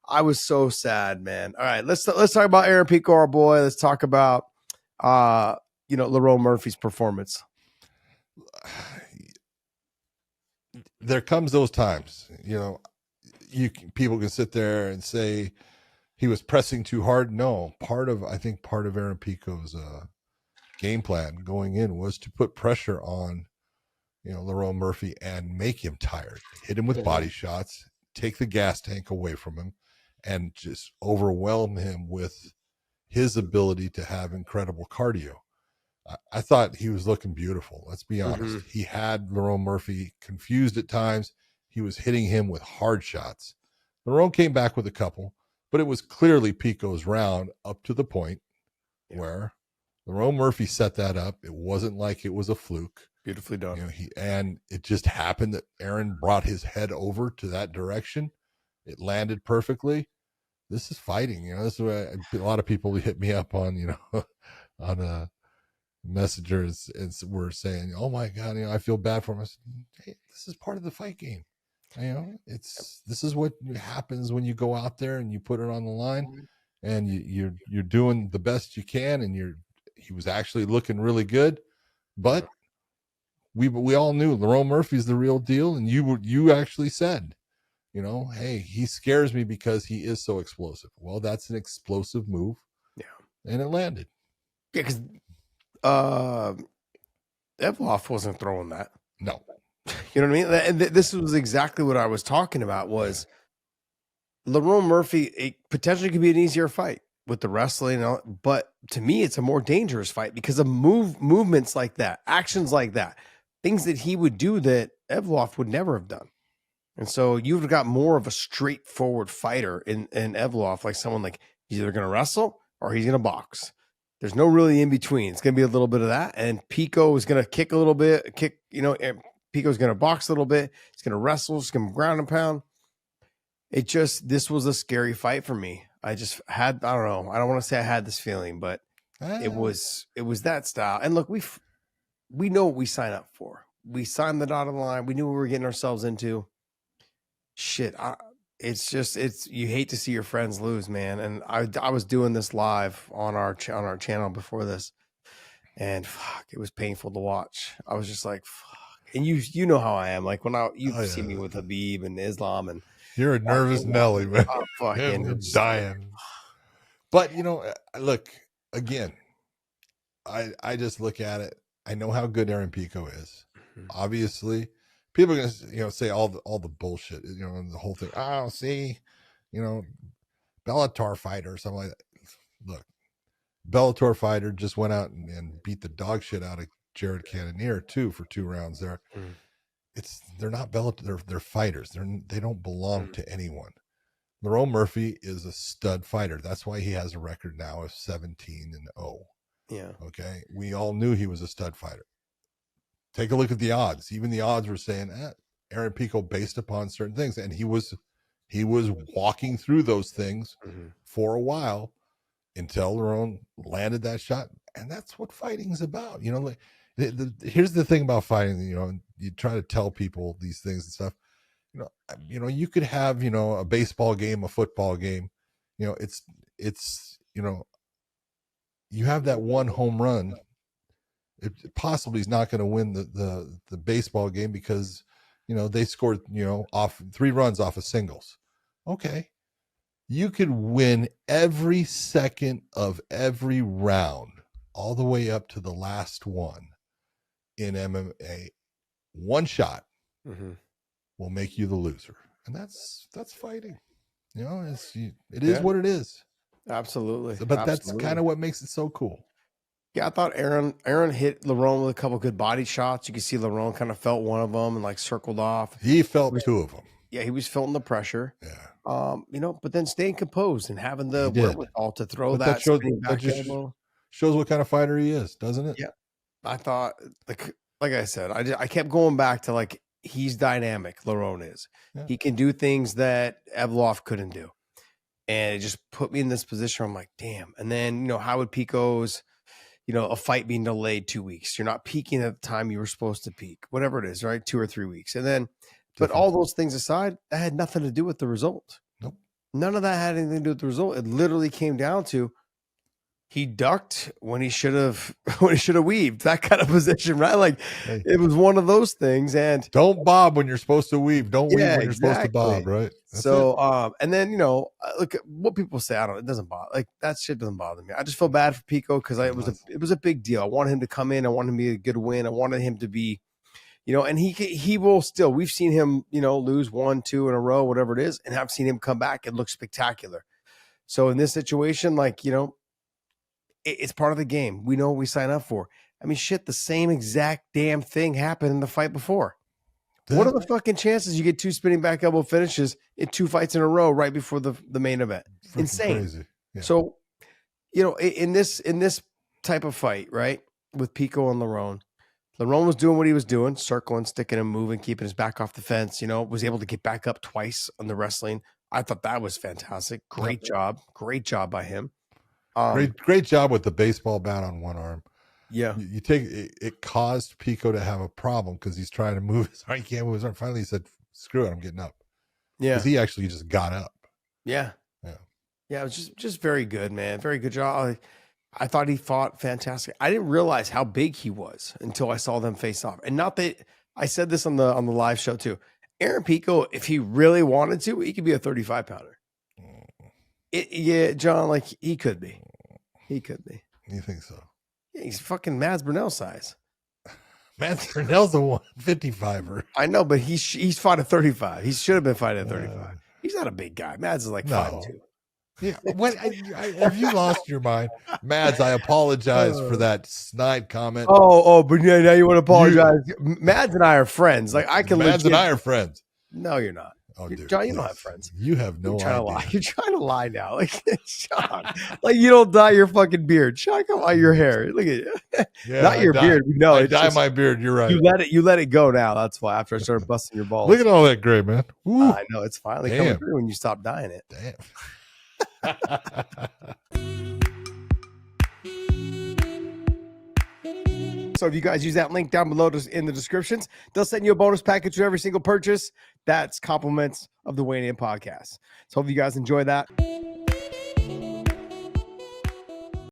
I was so sad, man. All right, let's talk about Aaron Pico, our boy. Let's talk about Lerone Murphy's performance. There comes those times, people can sit there and say he was pressing too hard. No, I think part of Aaron Pico's game plan going in was to put pressure on, Lerone Murphy and make him tired, hit him with body shots, take the gas tank away from him, and just overwhelm him with his ability to have incredible cardio. I thought he was looking beautiful. Let's be honest. He had Lerone Murphy confused at times. He was hitting him with hard shots. Lerone came back with a couple, but it was clearly Pico's round up to the point where Lerone Murphy set that up. It wasn't like it was a fluke. Beautifully done. And it just happened that Aaron brought his head over to that direction. It landed perfectly. This is fighting. This is why a lot of people hit me up on, on a messengers and were saying, "Oh my God, I feel bad for him." I said, "Hey, this is part of the fight game. This is what happens when you go out there and you put it on the line, and you're doing the best you can, and he was actually looking really good, but we all knew Lerone Murphy's the real deal, and you actually said, hey, he scares me because he is so explosive. Well, that's an explosive move, and it landed. Yeah, because Evloff wasn't throwing that. No. You know what I mean? And this was exactly what I was talking about was Lerone Murphy, it potentially could be an easier fight with the wrestling, but to me, it's a more dangerous fight because of movements like that, actions like that, things that he would do that Evloff would never have done. And so you've got more of a straightforward fighter in Evloff, like someone like he's either going to wrestle or he's going to box. There's no really in between. It's going to be a little bit of that. And Pico is going to kick a little bit, Pico's going to box a little bit. He's going to wrestle. He's going to ground and pound. This was a scary fight for me. I just had, I don't know. I don't want to say I had this feeling, but it was that style. And look, we know what we signed up for. We signed the dotted line. We knew what we were getting ourselves into. Shit. You hate to see your friends lose, man. And I was doing this live on our channel before this, and fuck, it was painful to watch. I was just like, fuck. And you know how I am. Like when you've seen me with Habib and Islam, and you're a nervous Nelly, man. I'm fucking dying. But look again. I just look at it. I know how good Aaron Pico is. Obviously, people are gonna say all the bullshit, and the whole thing. Oh, see, Bellator fighter or something like that. Look, Bellator fighter just went out and beat the dog shit out of Jared Cannonier too for 2 rounds there. They're not Bellator, they're fighters. They don't belong to anyone. Lerone Murphy is a stud fighter. That's why he has a record now of 17-0. Yeah. Okay. We all knew he was a stud fighter. Take a look at the odds. Even the odds were saying Aaron Pico based upon certain things, and he was walking through those things for a while until Lerone landed that shot. And that's what fighting's about. Here's the thing about fighting, you try to tell people these things and stuff. You could have, a baseball game, a football game, it's you have that one home run. It possibly is not going to win the baseball game because, they scored, off 3 runs off of singles. Okay. You could win every second of every round all the way up to the last one in MMA. One shot will make you the loser. And that's fighting. It is what it is. Absolutely. But that's kind of what makes it so cool. Yeah, I thought Aaron hit Lerone with a couple good body shots. You can see Lerone kind of felt one of them and like circled off. He felt 2 of them. Yeah, he was feeling the pressure. Yeah. But then staying composed and having the wherewithal to throw that shows what kind of fighter he is, doesn't it? Yeah. I thought, like I said, I kept going back to like he's dynamic. Lerone is. Yeah. He can do things that Evloff couldn't do, and it just put me in this position where I'm like, damn. And then Howard Pico's, a fight being delayed 2 weeks. You're not peaking at the time you were supposed to peak, whatever it is, right? 2 or 3 weeks, and then. But all those things aside, that had nothing to do with the result. Nope. None of that had anything to do with the result. It literally came down to he ducked when he should have weaved. That kind of position, right? Like it was one of those things. And don't bob when you're supposed to weave. Don't weave when you're supposed to exactly. bob, right? That's so and then look at what people say. I don't. It doesn't bother. Like that shit doesn't bother me. I just feel bad for Pico because it was a big deal. I wanted him to come in. I wanted him to be a good win. I wanted him to be, and he will still. We've seen him, lose 1, 2 in a row, whatever it is, and I've seen him come back and look spectacular. So in this situation, like it's part of the game. We know what we sign up for. I mean, shit, the same exact damn thing happened in the fight before. Yeah. What are the fucking chances you get 2 spinning back elbow finishes in 2 fights in a row right before the main event? Freaking insane. Crazy. Yeah. So, in this type of fight, right, with Pico and Lerone was doing what he was doing, circling, sticking and moving, keeping his back off the fence, was able to get back up twice on the wrestling. I thought that was fantastic. Great job by him. Great job with the baseball bat on one arm. Yeah, you take it caused Pico to have a problem because he's trying to move his arm. He can't move his arm. Finally, he said, "Screw it, I'm getting up." Yeah, because he actually just got up. Yeah. It was just very good, man. Very good job. I thought he fought fantastic. I didn't realize how big he was until I saw them face off. And not that I said this on the live show too. Aaron Pico, if he really wanted to, he could be a 35-pounder. Yeah, John, like he could be. He could be. You think so? Yeah, he's fucking Mads Burnell size. Mads Burnell's a 155er. I know, but he's fought at 35. He should have been fighting at 35. He's not a big guy. Mads is like 5'2". Yeah, have you lost your mind, Mads? I apologize for that snide comment. But yeah, now you want to apologize. Mads and I are friends. Like I can. Mads and I are friends. No, you're not. Oh, dude, John, you don't have friends. You have no idea. You're trying to lie now. Like, Sean, like you don't dye your fucking beard. Sean, come on, your hair. Look at you. Yeah, not your beard. No, I dye my beard. You're right. You let it go now. That's why. After I started busting your balls. Look at all that gray, man. I know it's finally coming through when you stop dyeing it. Damn. So if you guys use that link down below in the descriptions, they'll send you a bonus package for every single purchase. That's compliments of the Wayne In podcast. So hope you guys enjoy that.